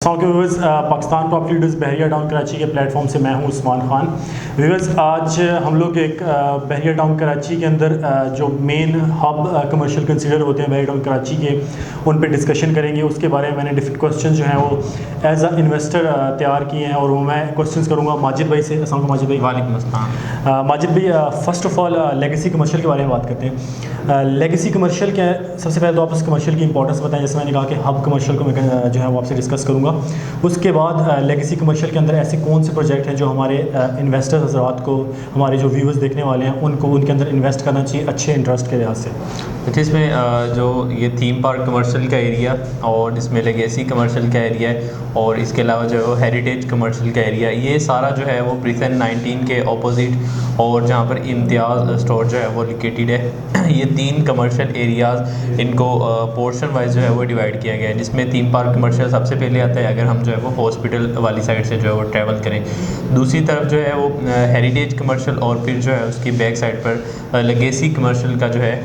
Viewers Pakistan property leaders बहरिया town Karachi के platform से मैं हूं उस्मान खान। व्यूवर्स आज हम लोग एक बहरिया टाउन कराची के अंदर जो मेन हब कमर्शियल कंसीडर होते हैं बहरिया टाउन कराची के, उन पे डिस्कशन करेंगे। उसके बारे में मैंने डिफरेंट क्वेश्चन जो हैं वो एज अ इन्वेस्टर तैयार किए हैं और वो मैं क्वेश्चन करूँगा माजिद भाई से। अस्सलाम वालेकुम माजिद भाई। वालेकुम अस्सलाम। माजिद भाई, first of all legacy commercial के बारे में बात करते हैं। लेगेसी कमर्शियल क्या है? सबसे पहले तो आप उस कमर्शियल की इंपॉर्टेंस बताएं। जैसे मैंने कहा कि हब कमर्शियल को मैं जो है वो आपसे डिस्कस करूँगा। उसके बाद लेगेसी कमर्शियल के अंदर ऐसे कौन से प्रोजेक्ट हैं जो हमारे इन्वेस्टर्स हज़रात को, हमारे जो व्यूवर्स देखने वाले हैं, उनको उनके अंदर इन्वेस्ट करना चाहिए अच्छे इंटरेस्ट के लिहाज से। अच्छा, इसमें जो ये थीम पार्क कमर्शियल का एरिया और इसमें लेगेसी कमर्शियल का एरिया है और इसके अलावा जो है हेरिटेज कमर्शियल का एरिया, ये सारा जो है वो प्रीसन 19 के ऑपोजिट और जहाँ पर इम्तियाज़ स्टोर जो है वो लोकेटेड है। ये 3 कमर्शियल एरियाज़, इनको पोर्शन वाइज जो है वो डिवाइड किया गया है, जिसमें थीम पार्क कमर्शियल सबसे पहले आता है अगर हम जो है वो हॉस्पिटल वाली साइड से जो है वो ट्रैवल करें। दूसरी तरफ जो है वो हेरिटेज कमर्शियल और फिर जो है उसकी बैक साइड पर लेगेसी कमर्शियल का जो है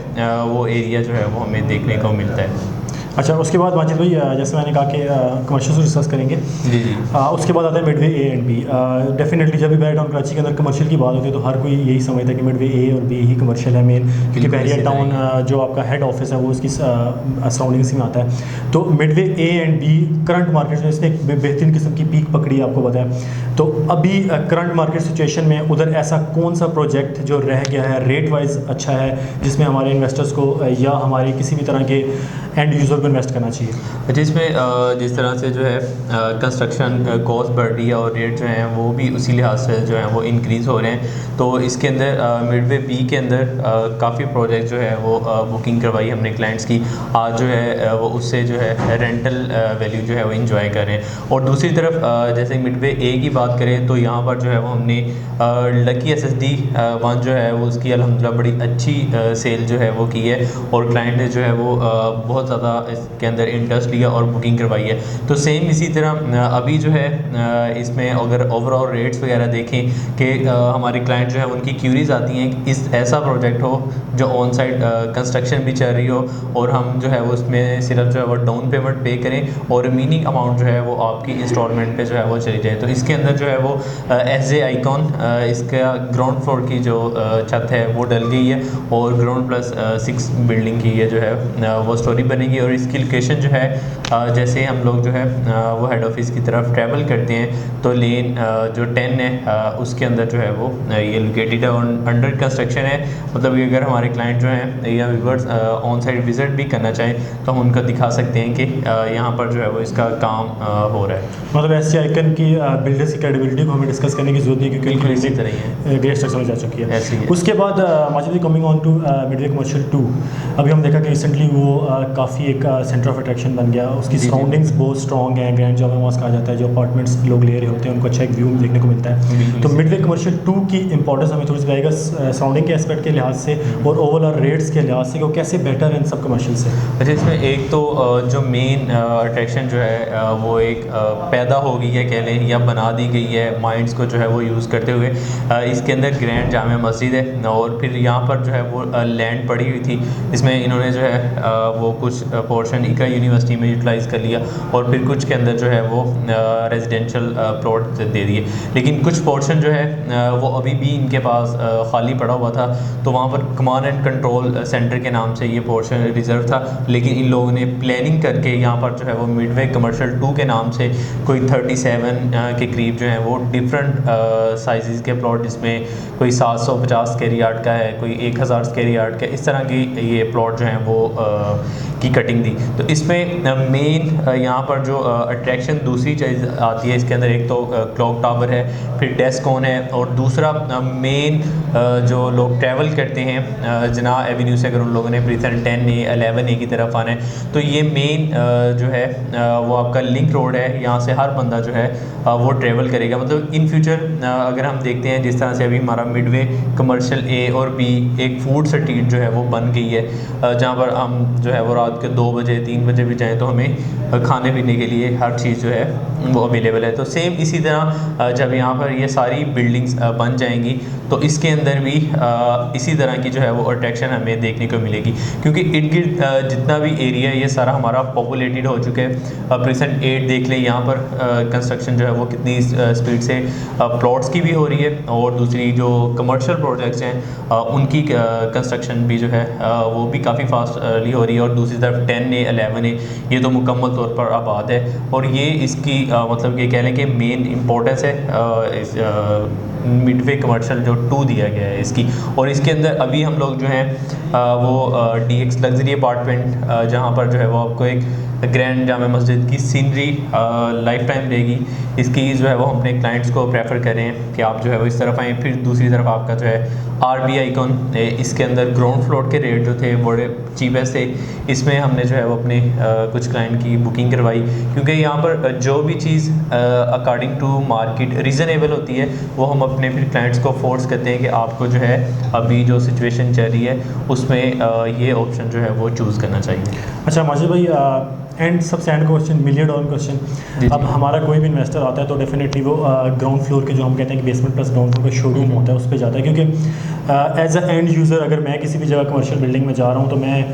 वो एरिया जो है वो हमें देखने को मिलता है। अच्छा, उसके बाद माजिद भाई जैसे मैंने कहा कि कमर्शियल डिस्कस करेंगे। जी जी। उसके बाद आता है midway A and B. Definitely जब भी बहरिया टाउन कराची के अंदर कमर्शियल की बात होती है तो हर कोई यही समझता है कि मिडवे ए और बी ही कमर्शियल है मेन, क्योंकि बहरिया टाउन जो आपका हेड ऑफिस है वो उसकी सराउंडिंग्स में आता है। तो midway A and B current market में इसने एक बेहतरीन किस्म की पीक पकड़ी है, आपको बताया। तो अभी करंट मार्केट सिचुएशन में उधर ऐसा कौन सा प्रोजेक्ट जो रह गया है रेट वाइज अच्छा है, जिसमें हमारे इन्वेस्टर्स को या हमारे किसी भी तरह के एंड यूज़र को इन्वेस्ट करना चाहिए? जिसमें जिस तरह से जो है कंस्ट्रक्शन कॉस्ट बढ़ रही है और रेट जो हैं वो भी उसी लिहाज से जो है वो इंक्रीज़ हो रहे हैं। तो इसके अंदर मिडवे बी के अंदर काफ़ी प्रोजेक्ट जो है वो बुकिंग करवाई हमने क्लाइंट्स की। आज जो है वो उससे जो है रेंटल वैल्यू जो है वो इंजॉय कर रहे हैं। और दूसरी तरफ जैसे मिडवे ए की बात करें तो यहाँ पर जो है वो हमने लकी SSD 1 जो है वो उसकी अल्हम्दुलिल्लाह बड़ी अच्छी सेल जो है वो की है और क्लाइंट ने जो है वो बहुत ज़्यादा इसके अंदर इंटरेस्ट लिया और बुकिंग करवाई है। तो सेम इसी तरह अभी जो है इसमें अगर ओवरऑल रेट्स वगैरह देखें कि हमारे क्लाइंट जो है उनकी क्यूरीज आती हैं कि इस ऐसा प्रोजेक्ट हो जो ऑन साइड कंस्ट्रक्शन भी चल रही हो और हम जो है वो उसमें सिर्फ जो है वो डाउन पेमेंट पे करें और मीनिंग अमाउंट जो है वो आपकी इंस्टॉलमेंट पे जो है वो चली जाए। तो इसके अंदर जो है वो SJ आइकॉन इसका ग्राउंड फ्लोर की जो छत है वो डल गई है और ग्राउंड प्लस 6 बिल्डिंग की ये जो है वो स्टोरी बनेगी। और इसकी लोकेशन जो है जैसे हम लोग जो है वो हेड ऑफिस की तरफ ट्रैवल करते हैं तो लेन जो 10 है उसके अंदर जो है वो ये लोकेटेड है और अंडर कंस्ट्रक्शन है। मतलब कि अगर हमारे क्लाइंट जो हैं या व्यूअर्स ऑन साइड विज़िट भी करना चाहें तो हम उनको दिखा सकते हैं कि यहाँ पर जो है वो इसका काम हो रहा है। मतलब SJ आइकन की बिल्डर्स की क्रेडिबिलिटी को हमें डिस्कस करने की जरूरत नहीं, क्योंकि इसी तरह ही है, ग्रेट स्ट्रक्चर में जा चुकी है। ऐसी है। उसके बाद Majid coming on to midway commercial 2, अभी हम देखा कि रिसेंटली वो काफ़ी एक सेंटर ऑफ अट्रैक्शन बन गया। उसकी सराउंडिंग्स बहुत स्ट्रॉन्ग हैं, ग्रैंड जामा मॉस्क कहा जाता है, जो अपार्टमेंट्स लोग ले रहे होते हैं उनको अच्छा एक व्यू देखने को मिलता है। तो मिडवे कमर्शियल 2 की इंपॉर्टेंस हमें थोड़ी सी बताएगा सराउंडिंग के एस्पेक्ट के लिहाज से और ओवरऑल रेट्स के लिहाज से, वो कैसे बेटर है इन सब कमर्शियल से? अच्छा, इसमें एक तो जो मेन अट्रैक्शन जो है वो एक पैदा हो गई है कह लें या बना दी गई है माइंड्स को जो है वो यूज़ करते हुए। इसके अंदर ग्रैंड जामा मस्जिद है और फिर यहाँ पर जो है वो लैंड पड़ी हुई थी, इसमें इन्होंने जो है वो कुछ पोर्शन इकरा यूनिवर्सिटी में यूटिलाइज़ कर लिया और फिर कुछ के अंदर जो है वो रेजिडेंशियल प्लॉट दे दिए। लेकिन कुछ पोर्शन जो है वो अभी भी इनके पास खाली पड़ा हुआ था, तो वहाँ पर कमांड एंड कंट्रोल सेंटर के नाम से ये पोर्शन रिजर्व था। लेकिन इन लोगों ने प्लानिंग करके यहाँ पर जो है वो मिडवे कमर्शियल 2 के नाम से कोई 37 के करीब जो है वो डिफरेंट साइज़ के प्लॉट, जिसमें कोई 750 स्क्वायर यार्ड का है, कोई 1000 स्क्वायर यार्ड का, इस तरह की ये प्लॉट जो हैं वो की कटिंग दी। तो इसमें मेन यहाँ पर जो अट्रैक्शन दूसरी चीज़ आती है इसके अंदर, एक तो क्लॉक टावर है, फिर डेस्कॉन है और दूसरा मेन जो लोग ट्रैवल करते हैं जना एवेन्यू से, अगर उन लोगों ने प्रीसन 10A 11A की तरफ आना है तो ये मेन जो है वो आपका लिंक रोड है, यहाँ से हर बंदा जो है वो ट्रैवल करेगा। मतलब इन फ्यूचर अगर हम देखते हैं जिस तरह से अभी हमारा मिडवे कमर्शियल A और B एक फूड स्ट्रीट जो है वो बन गई है, जहाँ पर हम जो है वो रात के 2 बजे 3 बजे भी जाएँ तो हमें खाने पीने के लिए हर चीज़ जो है वो अवेलेबल है। तो सेम इसी तरह जब यहाँ पर ये सारी बिल्डिंग्स बन जाएंगी तो इसके अंदर भी इसी तरह की जो है वो अट्रैक्शन हमें देखने को मिलेगी, क्योंकि इर्द गिर्द जितना भी एरिया है ये सारा हमारा पॉपुलेटेड हो चुका है। प्रेजेंट 8 देख लें, यहाँ पर कंस्ट्रक्शन जो है वो कितनी स्पीड से प्लॉट्स की भी हो रही है, और दूसरी जो कमर्शियल प्रोजेक्ट्स हैं उनकी कंस्ट्रक्शन भी जो है वो भी काफ़ी फास्टली हो रही है। और दूसरी तरफ 10A 11A ये तो मुकम्मल तौर पर आबाद है, और ये इसकी मतलब ये कह लें कि मेन इम्पोर्टेंस है इस मिडवे कमर्शियल जो 2 दिया गया है इसकी। और इसके अंदर अभी हम लोग जो हैं वो DX लग्जरी अपार्टमेंट जहाँ पर जो है वो आपको एक ग्रैंड जामा मस्जिद की सीनरी लाइफ टाइम रहेगी, इसकी जो है वो हम अपने क्लाइंट्स को प्रेफर करें कि आप जो है वो इस तरफ आएँ। फिर दूसरी तरफ आपका जो है RB आइकॉन, इसके अंदर ग्राउंड फ्लोर के रेट जो थे बड़े चीपेस्ट थे, इसमें हमने जो है वो अपने कुछ क्लाइंट की बुकिंग करवाई, क्योंकि यहाँ पर जो भी चीज़ अकॉर्डिंग टू मार्केट रीज़नेबल होती है वो हम अपने फिर क्लाइंट्स को फोर्स करते हैं कि आपको जो है अभी जो सिचुएशन चल रही है उसमें ये ऑप्शन जो है वो चूज़ करना चाहिए। अच्छा माजिद भाई, एंड सबसे and question, million dollar question, अब हमारा कोई भी इन्वेस्टर आता है तो डेफिनेटली वो ग्राउंड फ्लोर के जो हम कहते हैं कि बेसमेंट प्लस ग्राउंड फ्लोर का शोरूम होता है उस पर जाता है, क्योंकि एज अ एंड यूज़र अगर मैं किसी भी जगह कमर्शियल बिल्डिंग में जा रहा हूँ तो मैं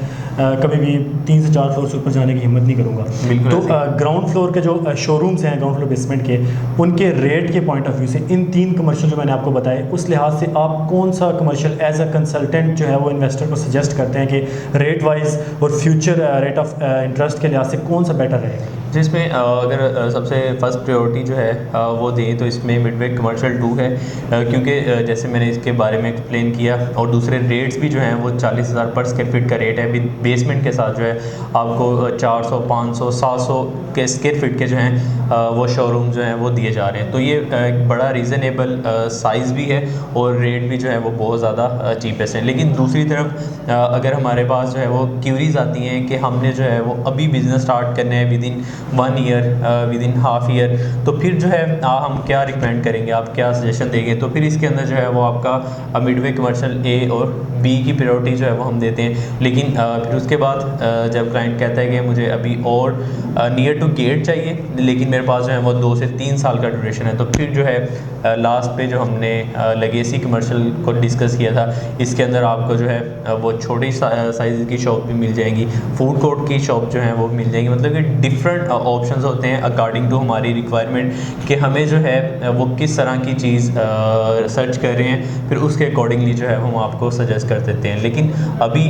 कभी भी 3 से 4 फ्लोर से ऊपर जाने की हिम्मत नहीं करूँगा। तो ग्राउंड फ्लोर के जो शोरूम्स हैं ग्राउंड फ्लोर बेसमेंट के, उनके रेट के पॉइंट ऑफ व्यू से इन 3 कमर्शियल जो मैंने आपको बताए उस लिहाज से आप कौन सा कमर्शियल एज अ कंसल्टेंट जो है वो इन्वेस्टर को सजेस्ट करते हैं कि रेट वाइज और फ्यूचर रेट ऑफ इंटरेस्ट के लिहाज से कौन सा बेटर रहेगा? जिसमें अगर सबसे फर्स्ट प्रायोरिटी जो है वो दें तो इसमें मिडवे कमर्शियल 2 है, क्योंकि जैसे मैंने इसके बारे में एक्सप्लेन किया, और दूसरे रेट्स भी जो हैं वो 40,000 पर स्क्वायर फीट का रेट है, विद बेसमेंट के साथ जो है आपको 400, 500, 700 के स्क्वायर फीट के जो हैं वो शोरूम जो हैं वो दिए जा रहे हैं। तो ये एक बड़ा रीज़नेबल साइज़ भी है और रेट भी जो है वो बहुत ज़्यादा चीपेस्ट है। लेकिन दूसरी तरफ अगर हमारे पास जो है वो क्यूरीज आती हैं कि हमने जो है वो अभी बिज़नेस स्टार्ट करना है with in 1 year, with in half year, तो फिर जो है हम क्या रिकमेंड करेंगे, आप क्या सजेशन देंगे? तो फिर इसके अंदर जो है वो आपका मिडवे कमर्शियल A और B की प्रायोरिटी जो है वो हम देते हैं। लेकिन फिर उसके बाद जब क्लाइंट कहता है कि मुझे अभी और नियर टू गेट चाहिए लेकिन मेरे पास जो है वो 2 से 3 साल का ड्यूरेशन है, तो फिर जो है लास्ट पे जो हमने लेगेसी कमर्शियल को डिस्कस किया था, इसके अंदर आपको जो है वो छोटी साइज़ की शॉप भी मिल जाएंगी, फूड कोर्ट की शॉप जो है वो मिल जाएंगी। मतलब कि डिफरेंट ऑप्शंस होते हैं अकॉर्डिंग टू हमारी रिक्वायरमेंट कि हमें जो है वो किस तरह की चीज़ सर्च कर रहे हैं, फिर उसके अकॉर्डिंगली जो है हम आपको सजेस्ट कर देते हैं। लेकिन अभी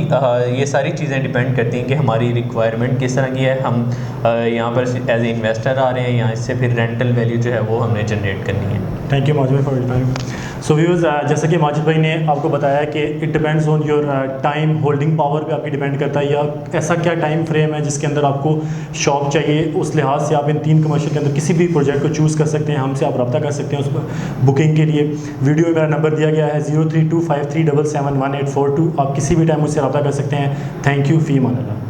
ये सारी चीज़ें डिपेंड करती हैं कि हमारी रिक्वायरमेंट किस तरह की है, हम यहाँ पर एज ए इन्वेस्टर आ रहे हैं या इससे फिर रेंटल वैल्यू जो है वो हमने जनरेट करनी है। थैंक यू माजिद भाई for your time. So viewers, जैसा कि माजिद भाई ने आपको बताया कि it depends on your time holding power पे आपकी डिपेंड करता है, या ऐसा क्या टाइम फ्रेम है जिसके अंदर आपको शॉप चाहिए, उस लिहाज से आप इन 3 कमर्शियल के अंदर किसी भी प्रोजेक्ट को चूज़ कर सकते हैं। हमसे आप रब्ता कर सकते हैं उस बुकिंग के लिए। वीडियो में मेरा नंबर दिया गया है 03253771 842। आप किसी भी टाइम मुझसे रब्ता कर सकते हैं। थैंक यू, फ़ी मान अल्लाह।